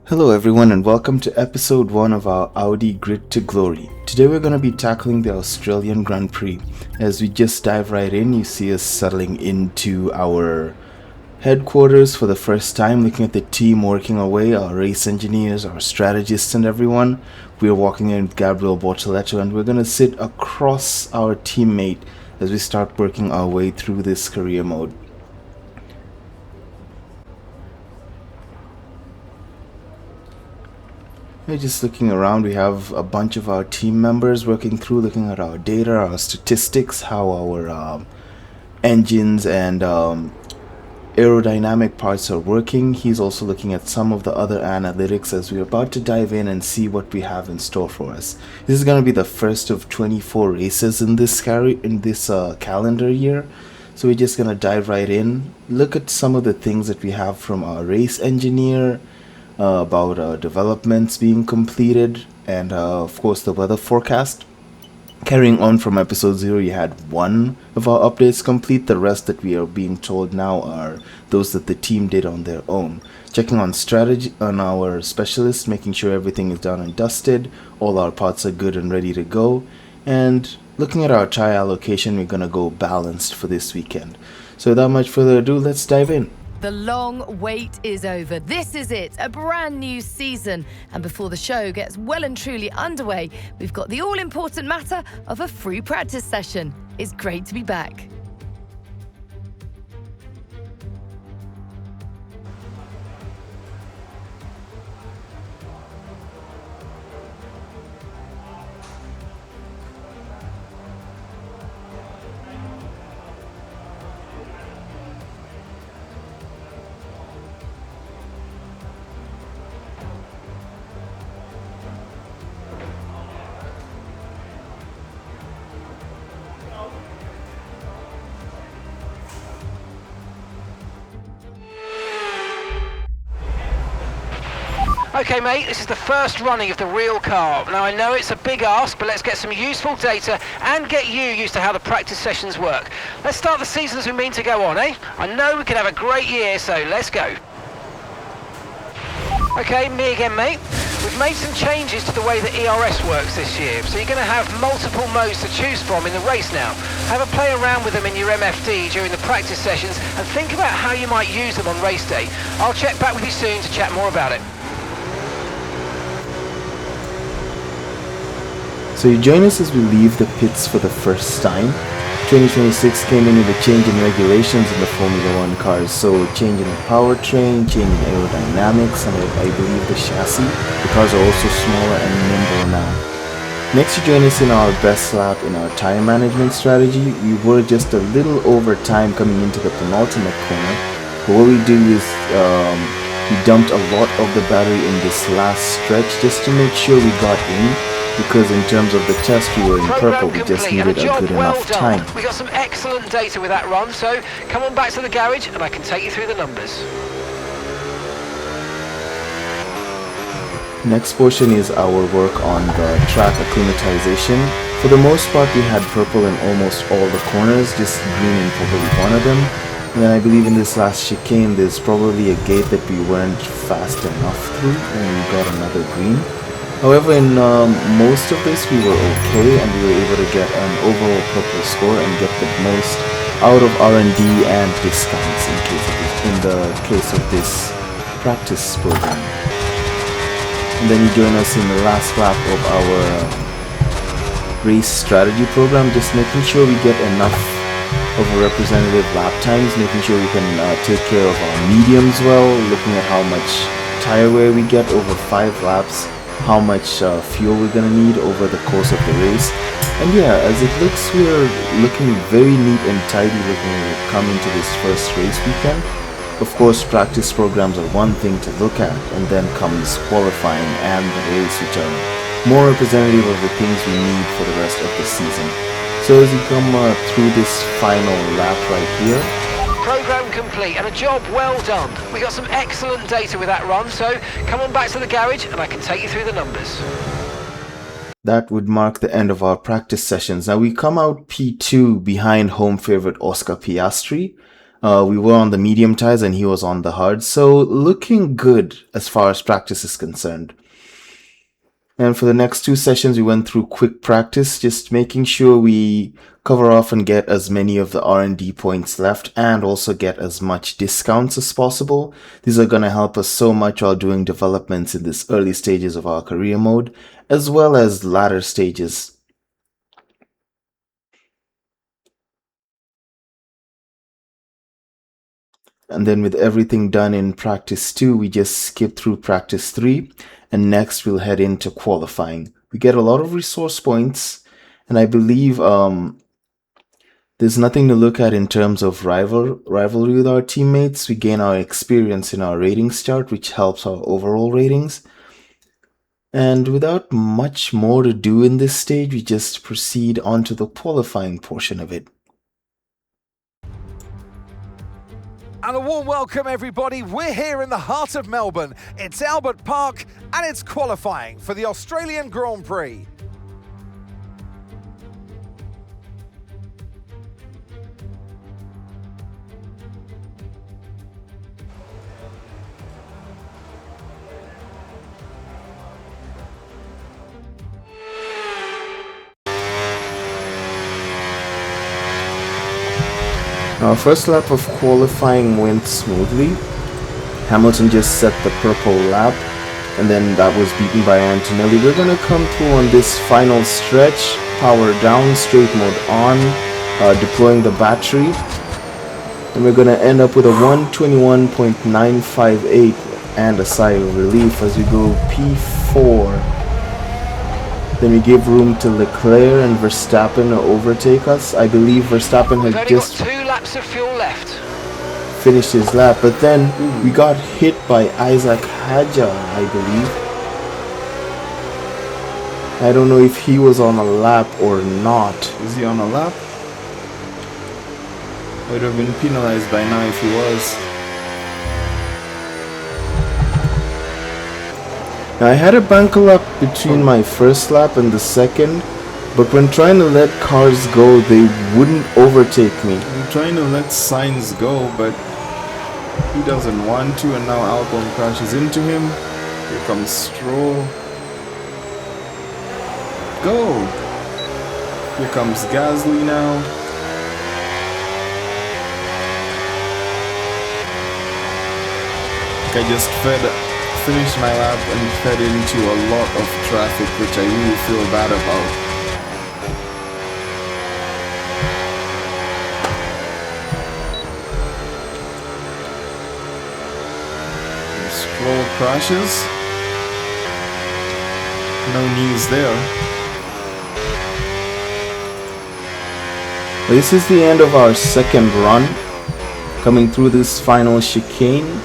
Hello everyone and welcome to episode 1 of our Audi Grid to Glory. Today we're going to be tackling the Australian Grand Prix. As we just dive right in, you see us settling into our headquarters for the first time, looking at the team working away, our race engineers, our strategists and everyone. We're walking in with Gabriel Bortoletto and we're going to sit across our teammate as we start working our way through this career mode. We're just looking around. We have a bunch of our team members working through, looking at our data, our statistics, how our engines and aerodynamic parts are working. He's also looking at some of the other analytics as we're about to dive in and see what we have in store for us. This is going to be the first of 24 races in this calendar year. So we're just going to dive right in, look at some of the things that we have from our race engineer, about developments being completed, and of course the weather forecast. Carrying on from episode 0, you had one of our updates complete. The rest that we are being told now are those that the team did on their own. Checking on strategy on our specialist, making sure everything is done and dusted, all our parts are good and ready to go, and looking at our tire allocation, we're gonna go balanced for this weekend. So without much further ado, let's dive in. The long wait is over. This is it, a brand new season. And before the show gets well and truly underway, we've got the all-important matter of a free practice session. It's great to be back. Okay mate, this is the first running of the real car. Now I know it's a big ask, but let's get some useful data and get you used to how the practice sessions work. Let's start the season as we mean to go on, eh? I know we can have a great year, so let's go. Okay, me again mate. We've made some changes to the way that ERS works this year, so you're going to have multiple modes to choose from in the race now. Have a play around with them in your MFD during the practice sessions and think about how you might use them on race day. I'll check back with you soon to chat more about it. So you join us as we leave the pits for the first time. 2026 came in with a change in regulations in the Formula 1 cars, so change in the powertrain, change in aerodynamics, and I believe the chassis. The cars are also smaller and nimble now. Next you join us in our best lap in our tire management strategy. We were just a little over time coming into the penultimate corner, but what we do is we dumped a lot of the battery in this last stretch just to make sure we got in. Because in terms of the test, we were in purple, we just needed a good enough time. We got some excellent data with that run, so come on back to the garage and I can take you through the numbers. Next portion is our work on the track acclimatization. For the most part, we had purple in almost all the corners, just green in probably one of them. And then I believe in this last chicane, there's probably a gate that we weren't fast enough through, and we got another green. However, in most of this we were okay, and we were able to get an overall purple score and get the most out of R&D and discounts in the case of this practice program. And then you join us in the last lap of our race strategy program, just making sure we get enough of a representative lap times, making sure we can take care of our mediums well, looking at how much tire wear we get over 5 laps, how much fuel we're gonna need over the course of the race. And yeah, as it looks, we're looking very neat and tidy looking when we come into this first race weekend. Of course, practice programs are one thing to look at, and then comes qualifying and the race, which are more representative of the things we need for the rest of the season. So as you come through this final lap right here, Program complete and a job well done. We got some excellent data with that run, so come on back to the garage and I can take you through the numbers. that would mark the end of our practice sessions. Now we come out P2 behind home favorite Oscar Piastri. We were on the medium tires and he was on the hard, so looking good as far as practice is concerned. And for the next 2 sessions, we went through quick practice, just making sure we cover off and get as many of the R&D points left and also get as much discounts as possible. These are going to help us so much while doing developments in this early stages of our career mode, as well as latter stages. And then with everything done in practice 2, we just skip through practice 3. And next we'll head into qualifying. We get a lot of resource points, and I believe there's nothing to look at in terms of rivalry with our teammates. We gain our experience in our ratings chart, which helps our overall ratings. And without much more to do in this stage, we just proceed on to the qualifying portion of it. And a warm welcome, everybody. We're here in the heart of Melbourne. It's Albert Park, and it's qualifying for the Australian Grand Prix. Our first lap of qualifying went smoothly. Hamilton just set the purple lap, and then that was beaten by Antonelli. We're going to come through on this final stretch, power down, straight mode on, deploying the battery, and we're going to end up with a 121.958 and a sigh of relief as we go P4. Then we give room to Leclerc and Verstappen to overtake us. I believe Verstappen had just got 2 laps of fuel left. finished his lap, but then we got hit by Isaac Hadjar, I believe. I don't know if he was on a lap or not. Is he on a lap? Would have been penalized by now if he was. Now, I had a bunker lap between my first lap and the second, but when trying to let cars go, they wouldn't overtake me. I'm trying to let Sainz go, but he doesn't want to, and now Albon crashes into him. Here comes Stroll. Go! Here comes Gasly now. I just finished my lap and fed into a lot of traffic, which I really feel bad about. Stroll crashes. No news there. This is the end of our second run. Coming through this final chicane,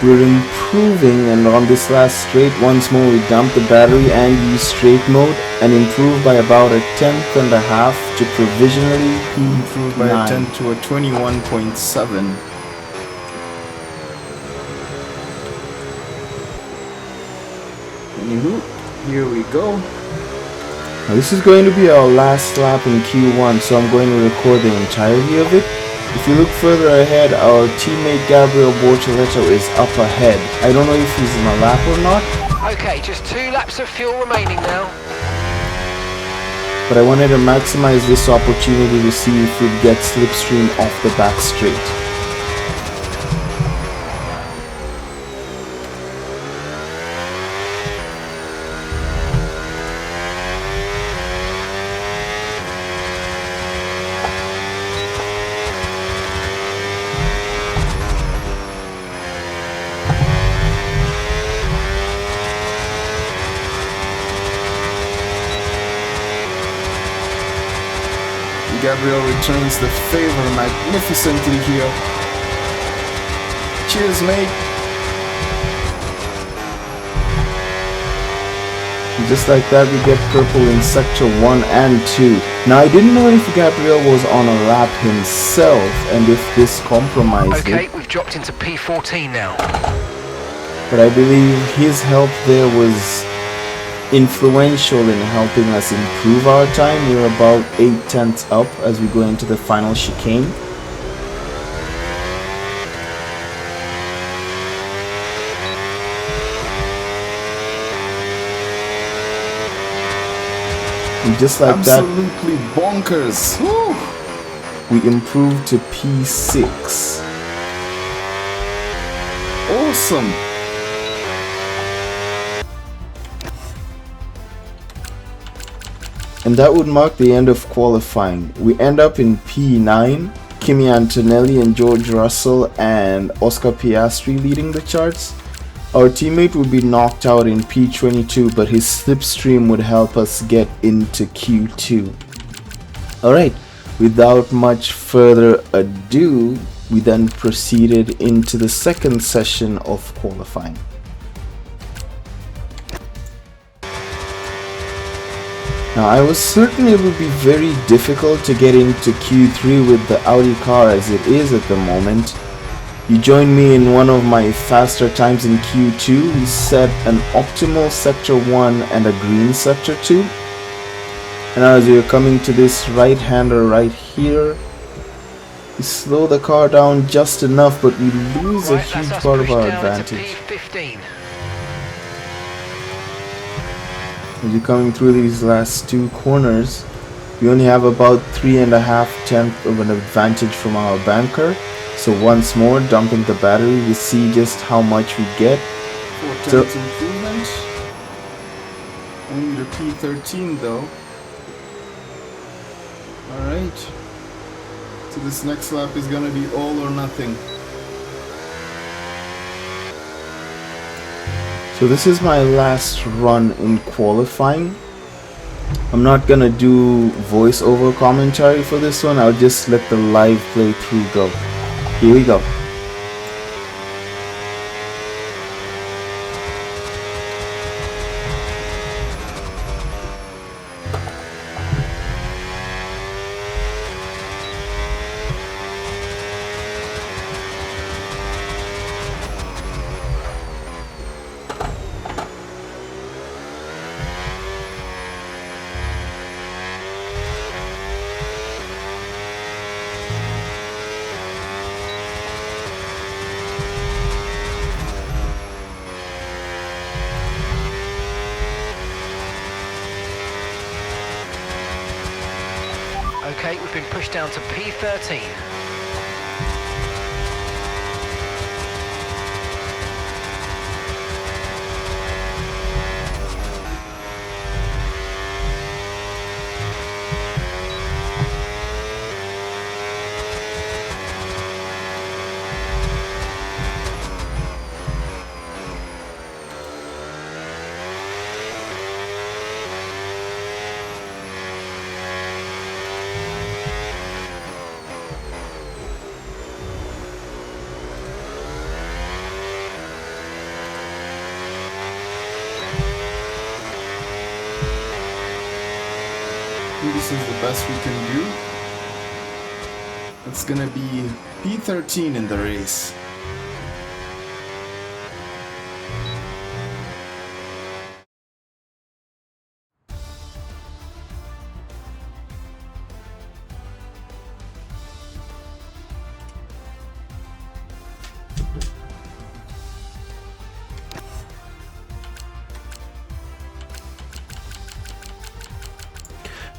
we're improving, and on this last straight, once more we dump the battery and use straight mode and improve by about a 10th and a half to provisionally Improved by a 10 to a 21.7. Anywho, here we go. Now, this is going to be our last lap in Q1, so I'm going to record the entirety of it. If you look further ahead, our teammate Gabriel Bortoletto is up ahead. I don't know if he's in a lap or not. Okay, just 2 laps of fuel remaining now. But I wanted to maximize this opportunity to see if we get slipstream off the back straight. Gabriel returns the favor magnificently here. Cheers, mate. Just like that, we get purple in sector 1 and 2. Now, I didn't know if Gabriel was on a lap himself and if this compromised Okay, it. we've dropped into P14 now. But I believe his help there was influential in helping us improve our time. We're about 8 tenths up as we go into the final chicane. And just like that, Absolutely bonkers. Woo! we improved to P6. Awesome. And that would mark the end of qualifying. We end up in P9, Kimi Antonelli and George Russell and Oscar Piastri leading the charts. Our teammate would be knocked out in P22, but his slipstream would help us get into Q2. Alright, without much further ado, we then proceeded into the second session of qualifying. Now, I was certain it would be very difficult to get into Q3 with the Audi car as it is at the moment. You joined me in one of my faster times in Q2. We set an optimal sector 1 and a green sector 2. And as we were coming to this right-hander right here, we slow the car down just enough, but we lose a huge part of our advantage. As you're coming through these last two corners, we only have about 3.5 of an advantage from our banker. So once more, dumping the battery, we see just how much we get. 4 tenths improvement. Only the P13 though. Alright. So this next lap is gonna be all or nothing. So this is my last run in qualifying. I'm not gonna do voiceover commentary for this one. I'll just let the live playthrough go. Here we go. Okay, we've been pushed down to P13. This is the best we can do. It's gonna be P13 in the race.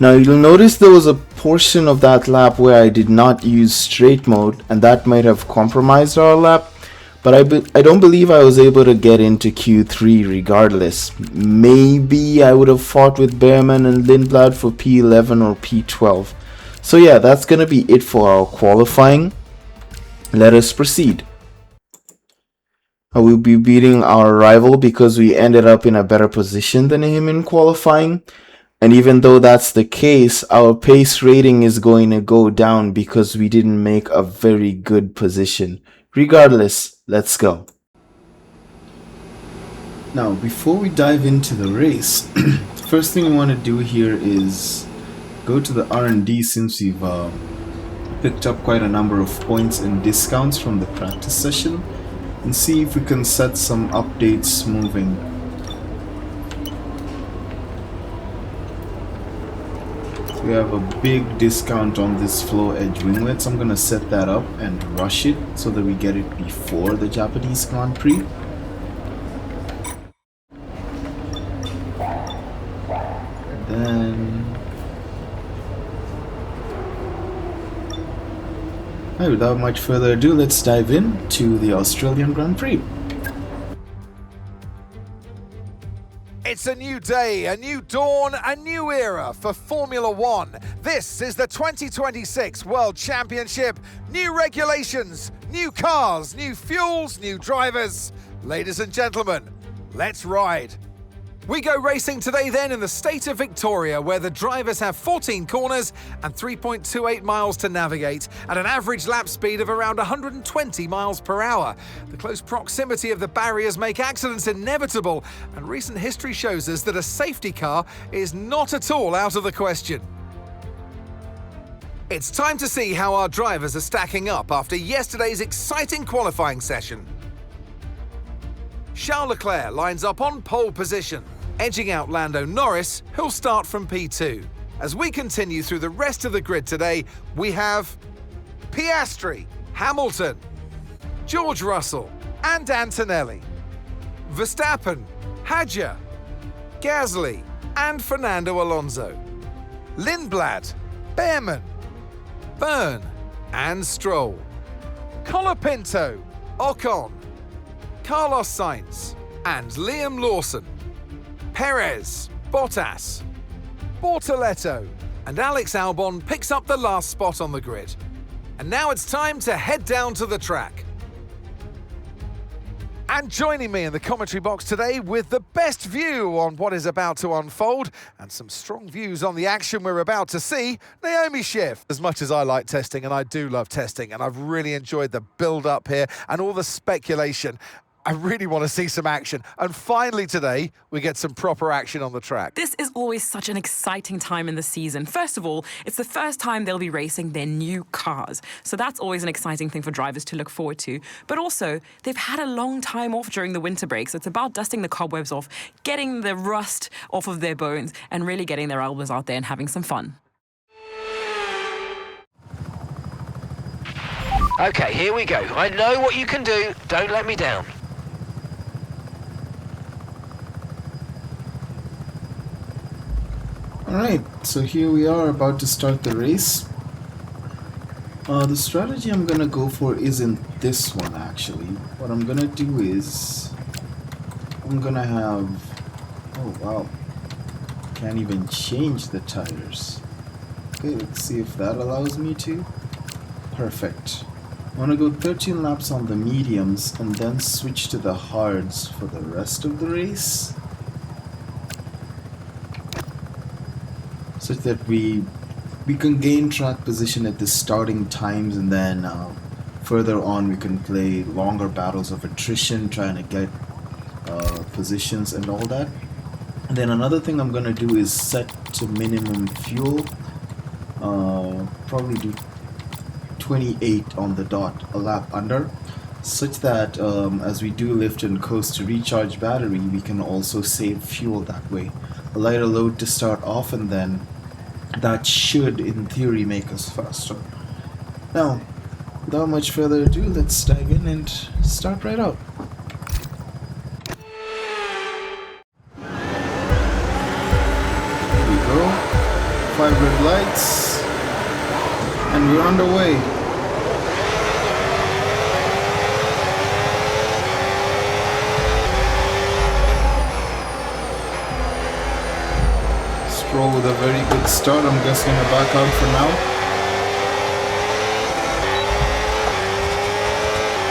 Now you'll notice there was a portion of that lap where I did not use straight mode, and that might have compromised our lap, but I don't believe I was able to get into Q3 regardless. Maybe I would have fought with Behrman and Lindblad for P11 or P12. So yeah, that's gonna be it for our qualifying. Let us proceed. I will be beating our rival because we ended up in a better position than him in qualifying. And even though that's the case, our pace rating is going to go down because we didn't make a very good position. Regardless, let's go. Now, before we dive into the race, the first thing we want to do here is go to the R&D since we've picked up quite a number of points and discounts from the practice session and see if we can set some updates moving. We have a big discount on this flow edge winglet, so I'm going to set that up and rush it so that we get it before the Japanese Grand Prix. And then Alright, without much further ado, let's dive in to the Australian Grand Prix. It's a new day, a new dawn, a new era for Formula One. This is the 2026 World Championship. New regulations, new cars, new fuels, new drivers. Ladies and gentlemen, let's ride. We go racing today then in the state of Victoria, where the drivers have 14 corners and 3.28 miles to navigate at an average lap speed of around 120 miles per hour. The close proximity of the barriers make accidents inevitable, and recent history shows us that a safety car is not at all out of the question. It's time to see how our drivers are stacking up after yesterday's exciting qualifying session. Charles Leclerc lines up on pole position, edging out Lando Norris, who'll start from P2. As we continue through the rest of the grid today, we have Piastri, Hamilton, George Russell and Antonelli, Verstappen, Hadjar, Gasly and Fernando Alonso, Lindblad, Behrman, Byrne and Stroll, Colapinto, Ocon, Carlos Sainz and Liam Lawson, Perez, Bottas, Bortoletto and Alex Albon picks up the last spot on the grid. And now it's time to head down to the track. And joining me in the commentary box today with the best view on what is about to unfold and some strong views on the action we're about to see, Naomi Schiff. As much as I like testing, and I do love testing, and I've really enjoyed the build-up here and all the speculation, I really want to see some action. And finally today, we get some proper action on the track. This is always such an exciting time in the season. First of all, it's the first time they'll be racing their new cars. So that's always an exciting thing for drivers to look forward to. But also, they've had a long time off during the winter break. So it's about dusting the cobwebs off, getting the rust off of their bones, and really getting their elbows out there and having some fun. Okay, here we go. I know what you can do. Don't let me down. Alright, so here we are about to start the race. The strategy I'm gonna go for isn't this one actually. What I'm gonna do is I'm gonna have, oh wow, can't even change the tires. Okay, let's see if that allows me to. Perfect. I'm gonna go 13 laps on the mediums and then switch to the hards for the rest of the race, such that we can gain track position at the starting times, and then further on we can play longer battles of attrition, trying to get positions and all that. And then another thing I'm gonna do is set to minimum fuel, probably do 28 on the dot, a lap under, such that as we do lift and coast to recharge battery, we can also save fuel that way. A lighter load to start off, and then that should, in theory, make us faster. Now, without much further ado, let's dive in and start right out. Here we go. 5 red lights. And we're underway. Stroll with a very good start. I'm just going to back out for now.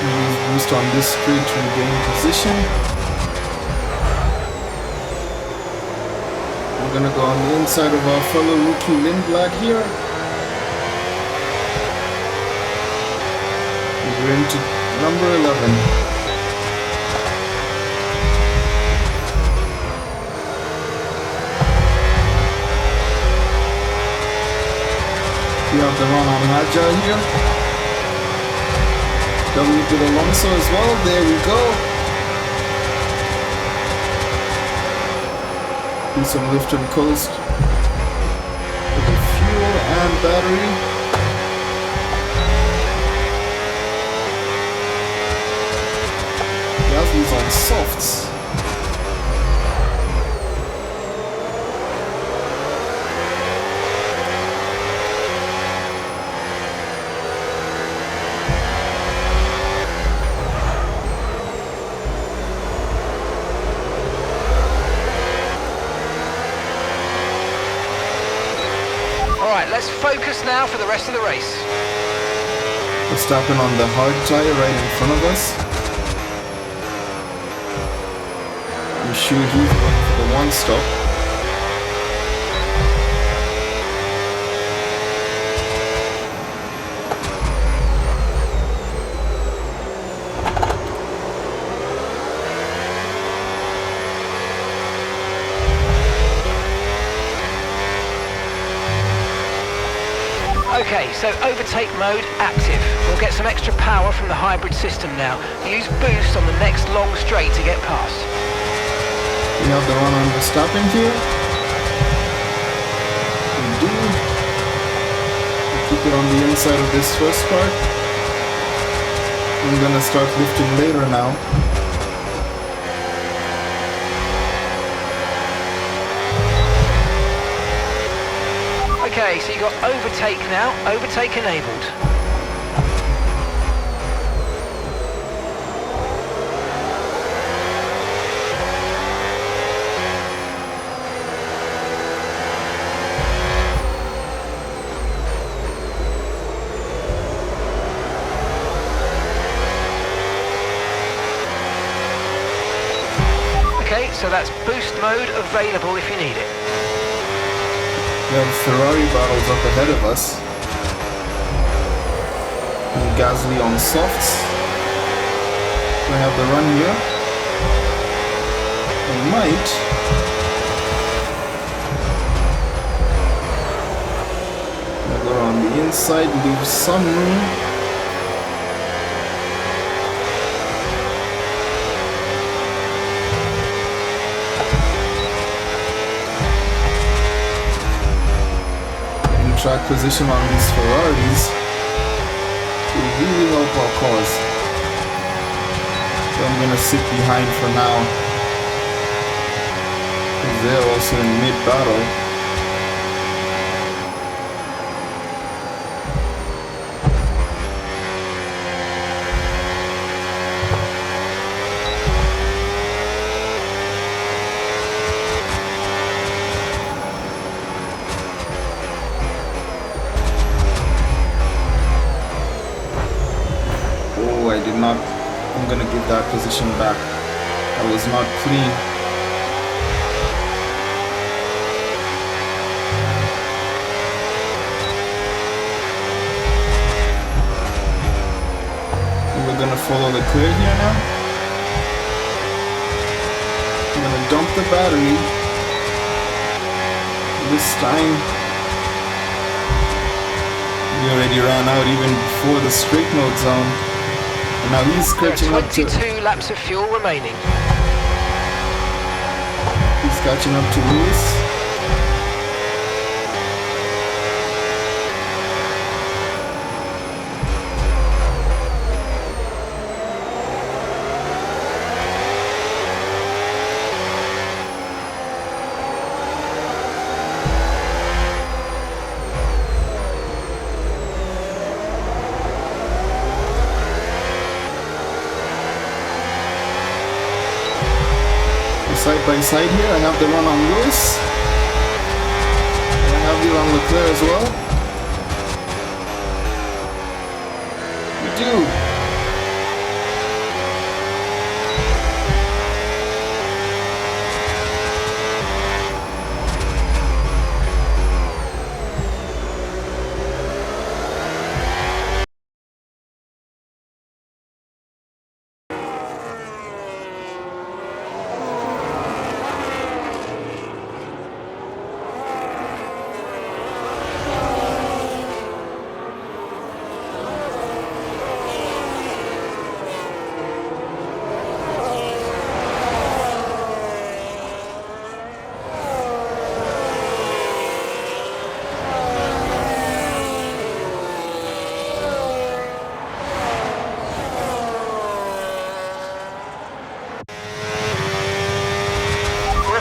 Use boost on this straight to regain position. We're going to go on the inside of our fellow rookie Lindblad here. We're into number 11. We have the run on Hadjar here. W to Alonso as well. There we go. Do some lift and coast with the fuel and battery. Gasly's on softs. Let's focus now for the rest of the race. Verstappen on the hard tire right in front of us. I'm sure he's going for the one stop. Okay, so overtake mode active. We'll get some extra power from the hybrid system now. Use boost on the next long straight to get past. We have the run on Verstappen here. We do. We keep it on the inside of this first part. I'm gonna start lifting later now. Okay, so you got overtake now, overtake enabled. Okay, so that's boost mode available if you need it. We have Ferrari battles up ahead of us. And Gasly on softs. We have the run here. We might. We'll go around the inside, leave some room. Track position on these Ferraris will really help our cause. So I'm gonna sit behind for now, because they're also in mid-battle. I'm gonna give that position back. That was not clean. And we're gonna follow the clear here now. I'm gonna dump the battery. This time we already ran out even before the straight mode zone. Now he's catching up to... 22 laps of fuel remaining. He's catching up to Lewis. Side by side here, I have the run on Lewis. And I have you on Leclerc as well. We do.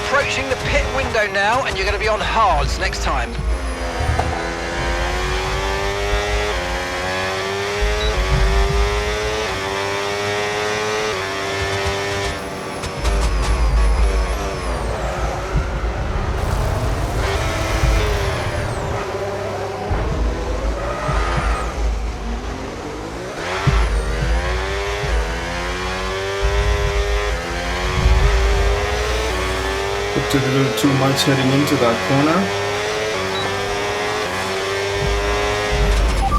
Approaching the pit window now, and you're going to be on hards next time. expected a little too much heading into that corner.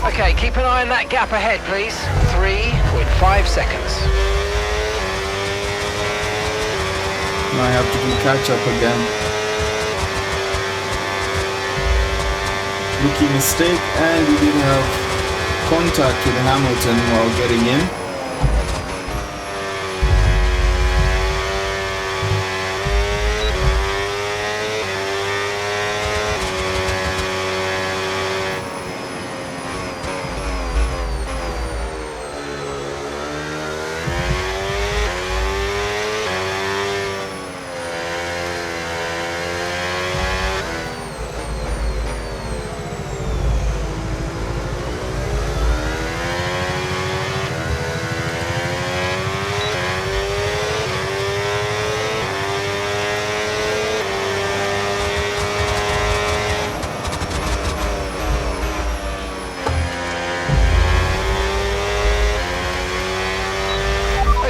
Okay, keep an eye on that gap ahead, please. 3.5 seconds. Now I have to do catch up again. Rookie mistake, and we didn't have contact with Hamilton while getting in.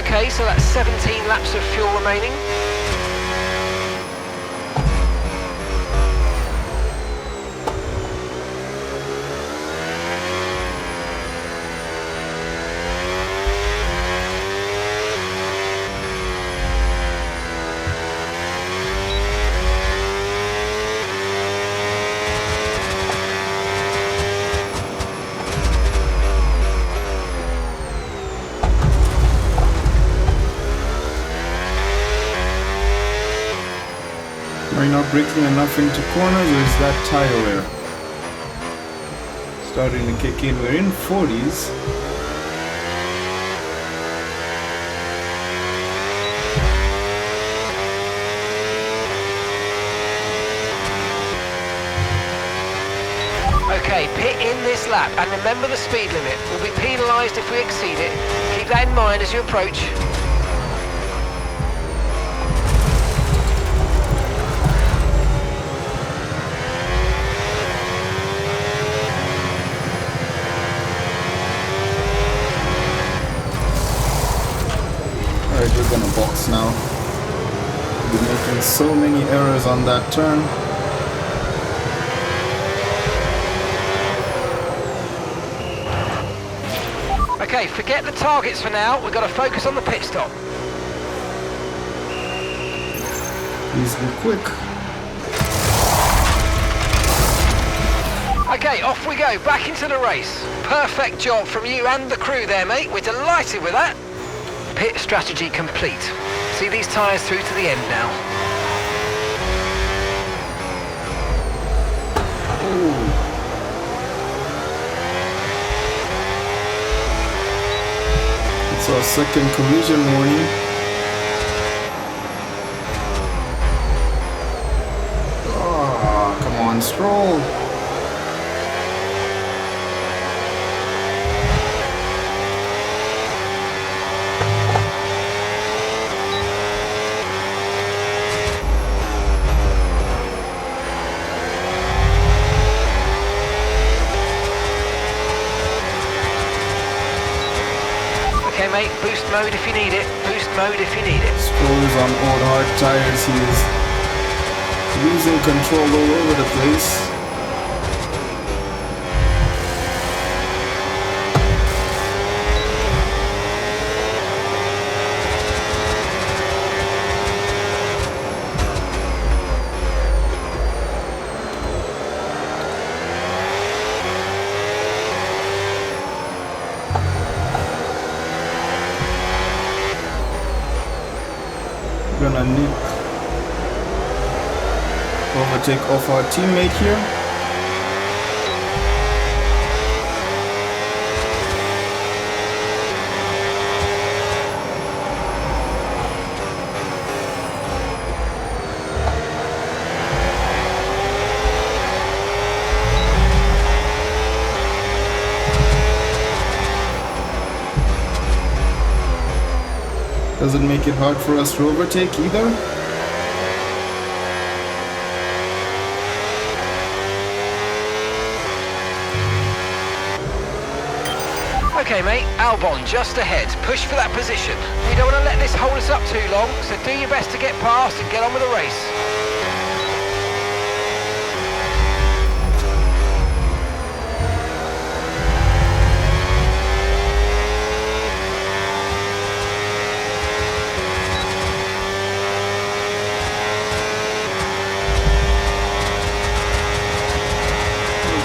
Okay, so that's 17 laps of fuel remaining. Are you not braking enough into corners, or is that tire wear starting to kick in? We're in 40s. Okay, pit in this lap and remember the speed limit. We'll be penalised if we exceed it. Keep that in mind as you approach. Alright, we're gonna box now. We're making so many errors on that turn. Okay, forget the targets for now. We've got to focus on the pit stop. Please be quick. Okay, off we go, back into the race. Perfect job from you and the crew there, mate. We're delighted with that. Pit strategy complete. See these tyres through to the end now. Ooh. It's our second collision warning. Oh, come on, Stroll. Okay, mate, boost mode if you need it. Boost mode if you need it. Stroll is on old hard tires. He is losing control all over the place. Gonna overtake off our teammate here. Doesn't make it hard for us to overtake either. Okay, Okay, mate, Albon just ahead. Push for that position. We don't want to let this hold us up too long, so do your best to get past and get on with the race.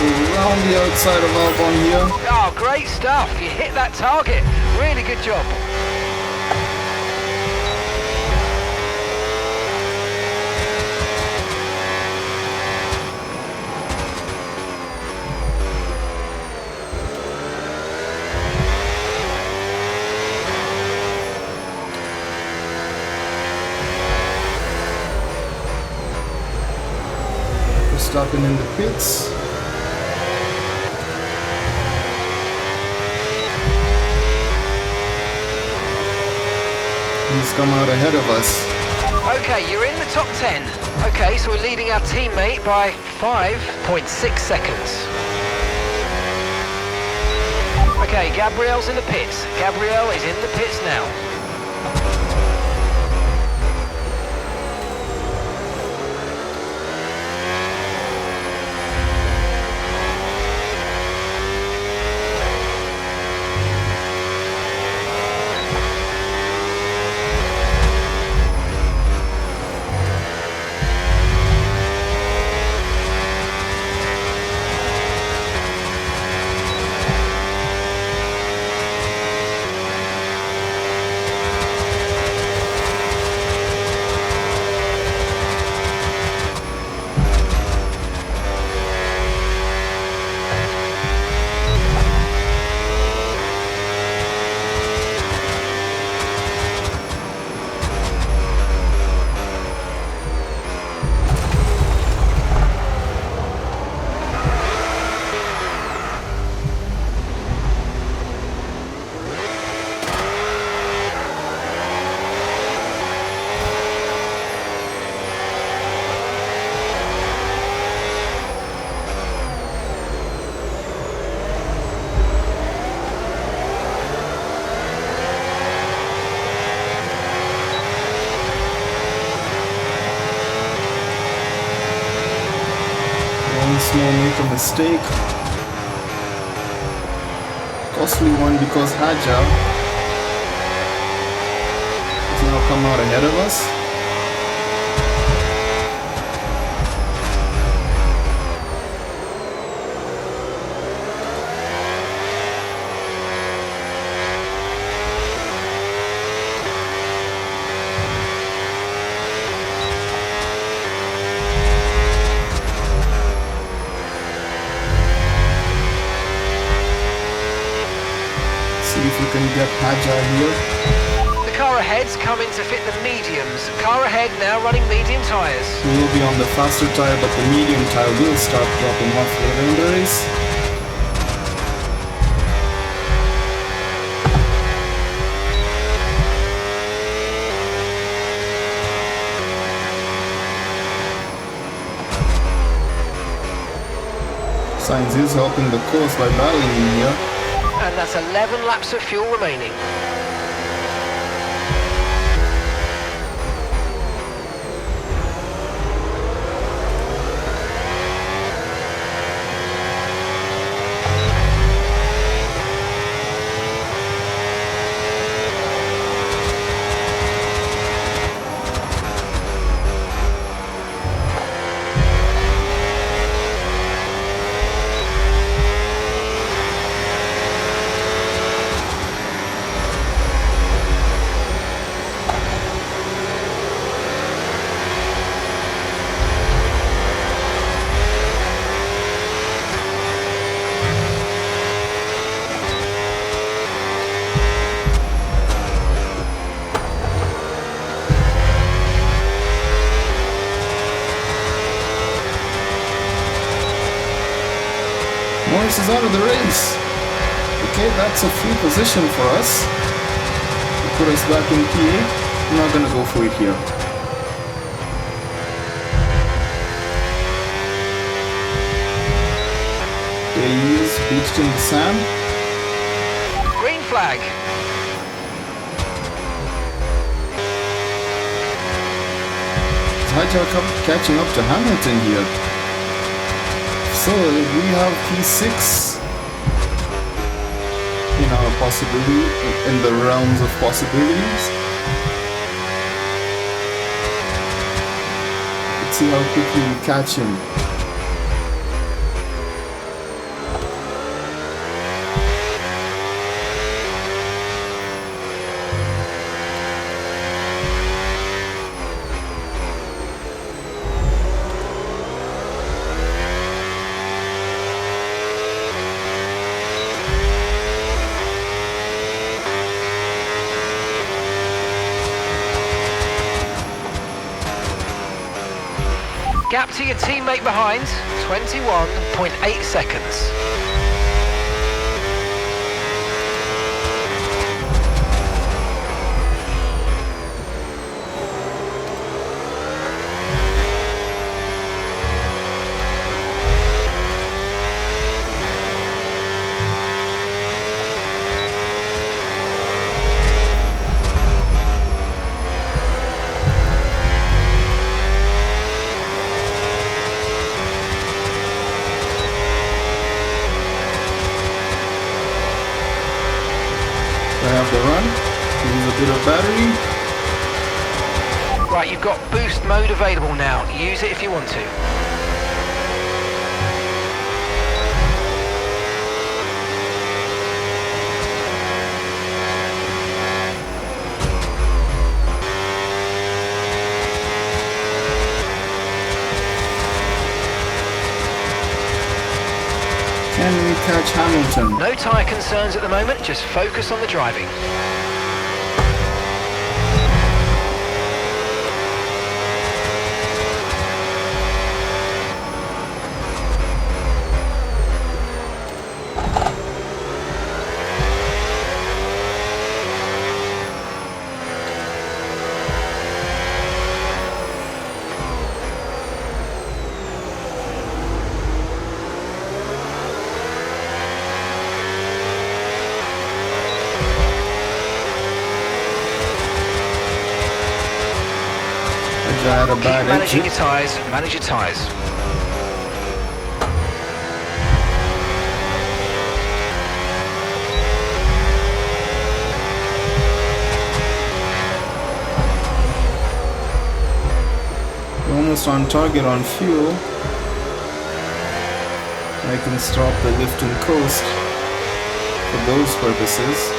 Around the outside of Albon here. Oh, great stuff. You hit that target. Really good job. We're stopping in the pits. He's come out ahead of us. Okay, you're in the top 10. Okay, so we're leading our teammate by 5.6 seconds. Okay, Gabriel's in the pits. Gabriel is in the pits now. Once more make a mistake. Costly one because Haja has now come out ahead of us. See if we can get Haja here. The car ahead's coming to fit the mediums. Car ahead now running medium tyres. We will be on the faster tire, but the medium tire will start dropping off later in the race. Sainz is helping the course by battling in here. And that's 11 laps of fuel remaining. Norris is out of the race. Okay, that's a free position for us. Put us back in P8. I'm not gonna go for it here. There he is, beached in the sand. flag. Hijack catching up to Hamilton here. So we have P6 in our possibility, in the realms of possibilities. Let's see how quickly we catch him. Gap to your teammate behind, 21.8 seconds. The run, use a bit of battery. Right, you've got boost mode available now. Use it if you want to. Can we catch Hamilton? No tyre concerns at the moment, just focus on the driving. I had a Keep bad managing exit. your tyres, manage your tyres. We're almost on target on fuel. I can stop the lift and coast for those purposes.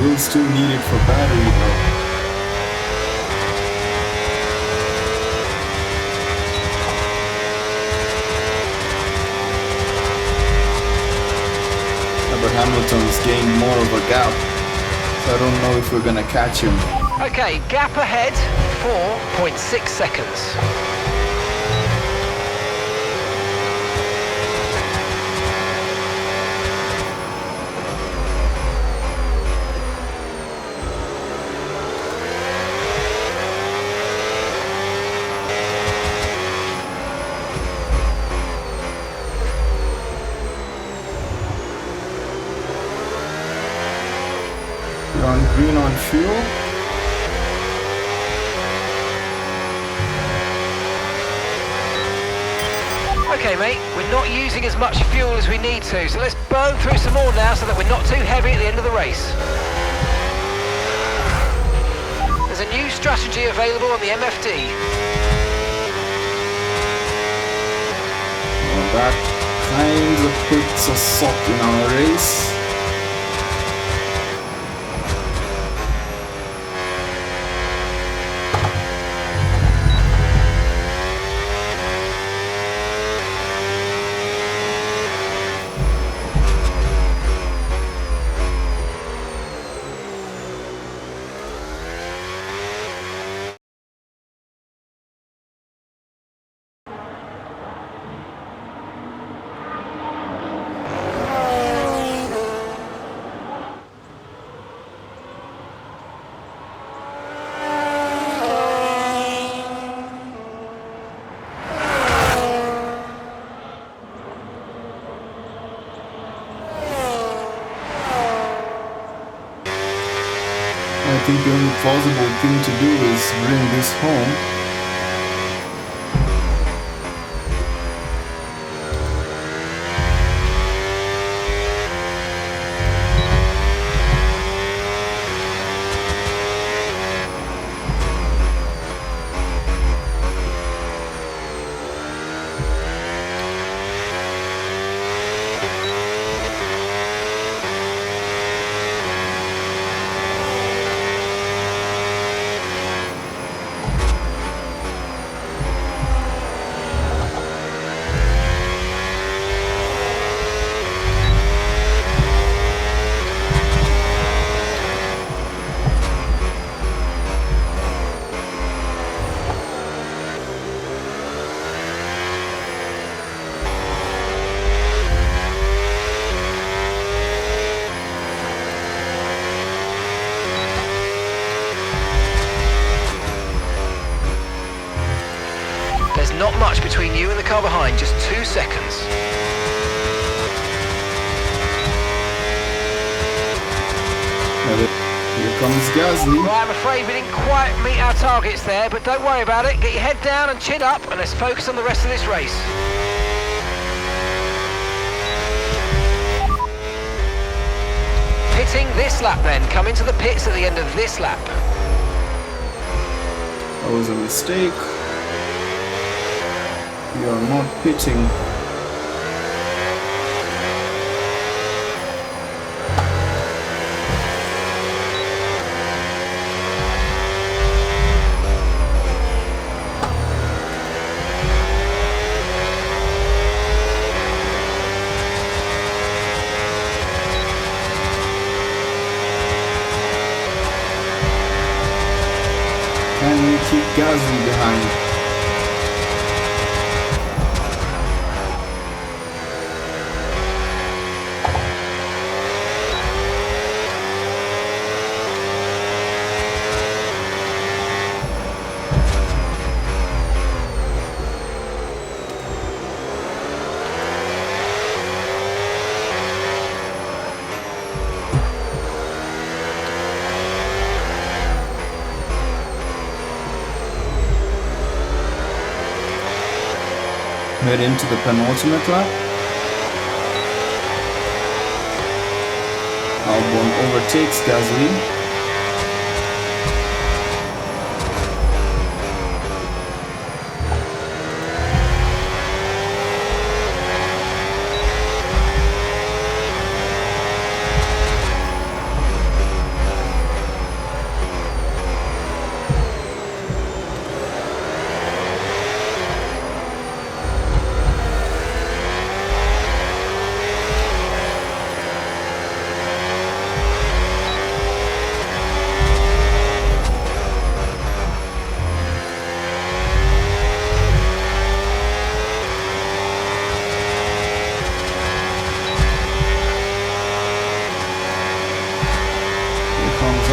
We'll still need it for battery though. But Hamilton's gained more of a gap, so I don't know if we're gonna catch him. Okay, gap ahead, 4.6 seconds. We're on green on fuel. Okay, mate, we're not using as much fuel as we need to, so let's burn through some more now so that we're not too heavy at the end of the race. There's a new strategy available on the MFD. Well, that kind of puts a stop in our race. think the only plausible thing to do is bring this home. Not much between you and the car behind, just 2 seconds. Here comes Gasly. Right, I'm afraid we didn't quite meet our targets there, but don't worry about it. Get your head down and chin up, and let's focus on the rest of this race. Pitting this lap then. Come into the pits at the end of this lap. That was a mistake. We are not pitting. And we keep Gasly behind. Head into the penultimate lap. Albon overtakes Gasly.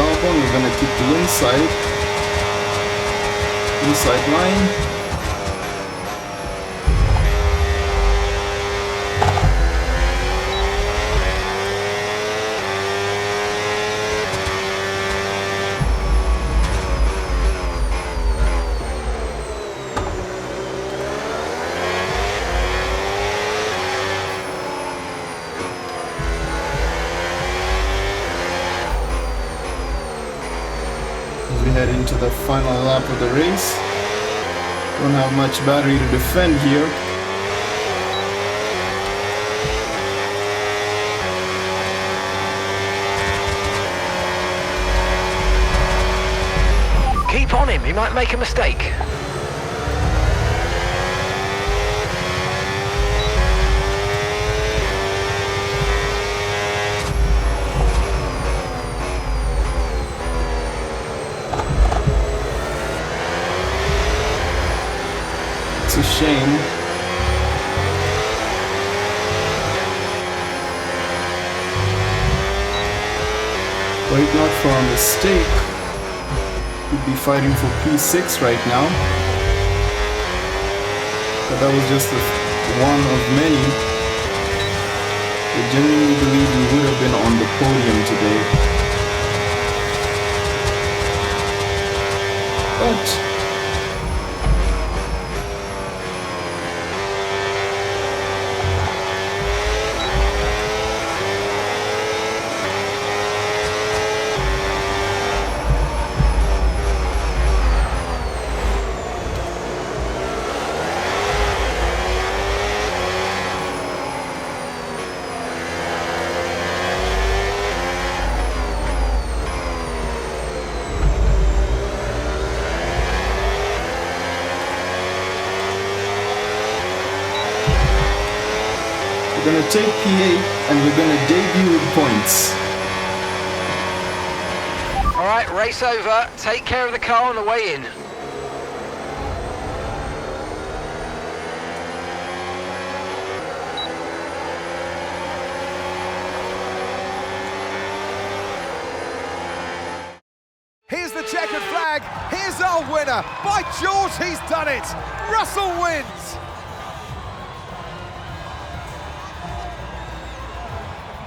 Albon, we're gonna keep the inside line. We head into the final lap of the race. Don't have much battery to defend here. Keep on him, he might make a mistake. It's a shame. Were it not for a mistake, we'd be fighting for P6 right now. But that was just one of many. I genuinely believe we would have been on the podium today. but we're gonna take P8 and we're gonna debut with points. All right, race over. Take care of the car on the way in. Here's the checkered flag. Here's our winner. By George, he's done it. Russell wins.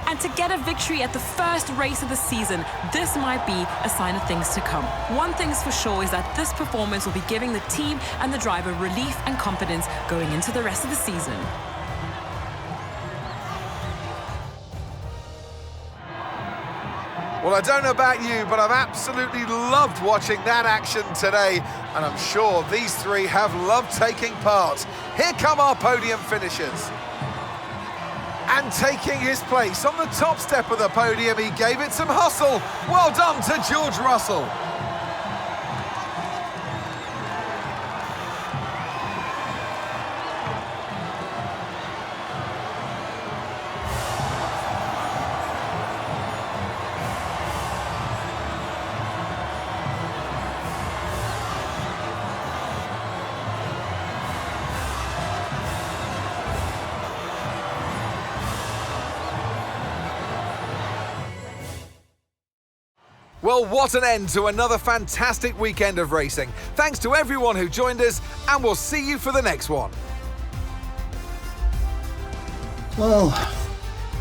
And to get a victory at the first race of the season, this might be a sign of things to come. One thing's for sure is that this performance will be giving the team and the driver relief and confidence going into the rest of the season. Well, I don't know about you, but I've absolutely loved watching that action today, and I'm sure these three have loved taking part. Here come our podium finishers. And taking his place on the top step of the podium, he gave it some hustle. Well done to George Russell. Well, what an end to another fantastic weekend of racing. Thanks to everyone who joined us, and we'll see you for the next one. Well,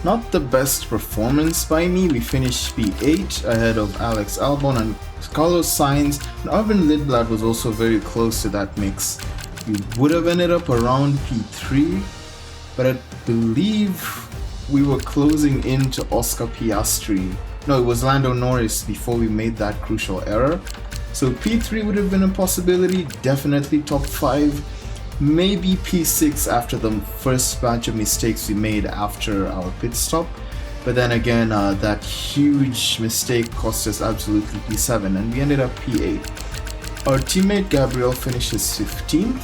not the best performance by me. We finished P8 ahead of Alex Albon and Carlos Sainz. And Arvin Lindblad was also very close to that mix. We would have ended up around P3, but I believe we were closing into Oscar Piastri. No, it was Lando Norris before we made that crucial error. So P3 would have been a possibility, definitely top 5. Maybe P6 after the first batch of mistakes we made after our pit stop. But then again, that huge mistake cost us absolutely P7 and we ended up P8. Our teammate Gabriel finishes 15th,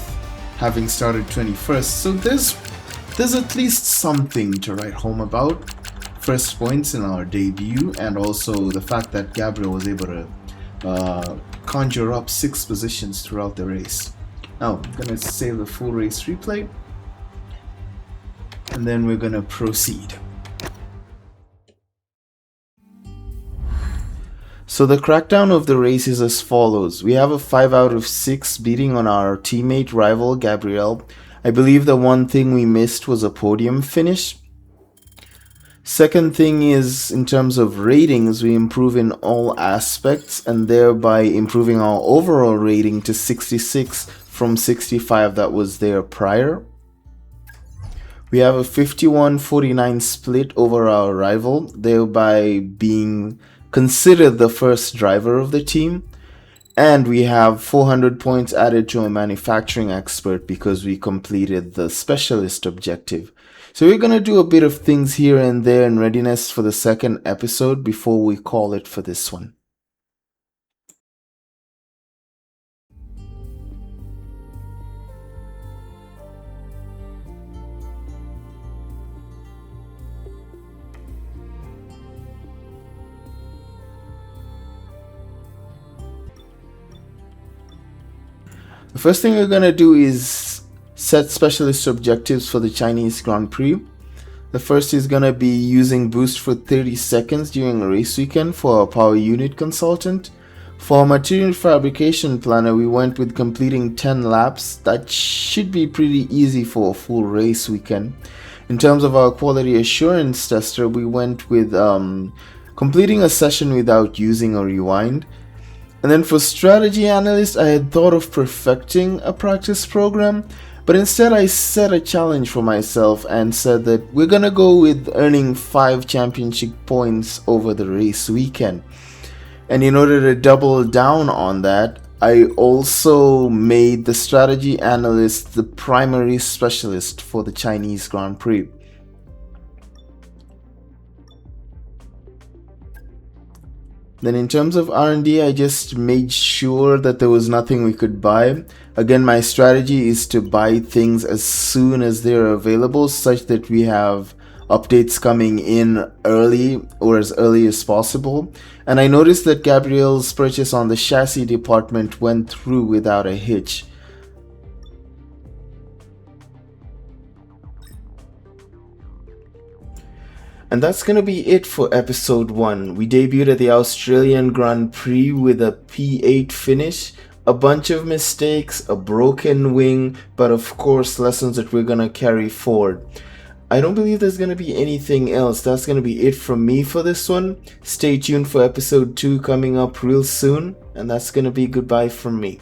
having started 21st. So there's at least something to write home about. First points in our debut, and also the fact that Gabriel was able to conjure up 6 positions throughout the race. Now, I'm gonna save the full race replay, and then we're gonna proceed. So the crackdown of the race is as follows. We have a 5 out of 6 beating on our teammate rival Gabriel. I believe the one thing we missed was a podium finish. Second thing is, in terms of ratings, we improve in all aspects and thereby improving our overall rating to 66 from 65 that was there prior. We have a 51-49 split over our rival, thereby being considered the first driver of the team. And we have 400 points added to a manufacturing expert because we completed the specialist objective. So we're going to do a bit of things here and there in readiness for the second episode before we call it for this one. The first thing we're going to do is set specialist objectives for the Chinese Grand Prix. The first is going to be using boost for 30 seconds during a race weekend for our power unit consultant. For our material fabrication planner, we went with completing 10 laps. That should be pretty easy for a full race weekend. In terms of our quality assurance tester, we went with completing a session without using a rewind. And then for strategy analyst, I had thought of perfecting a practice program, but instead I set a challenge for myself and said that we're gonna go with earning 5 championship points over the race weekend. And in order to double down on that, I also made the strategy analyst the primary specialist for the Chinese Grand Prix. Then in terms of R&D, I just made sure that there was nothing we could buy. Again, my strategy is to buy things as soon as they're available, such that we have updates coming in early or as early as possible. And I noticed that Gabrielle's purchase on the chassis department went through without a hitch. And that's gonna be it for episode 1. We debuted at the Australian Grand Prix with a P8 finish, a bunch of mistakes, a broken wing, but of course lessons that we're gonna carry forward. I don't believe there's gonna be anything else. That's gonna be it from me for this one. Stay tuned for episode 2 coming up real soon, and that's gonna be goodbye from me.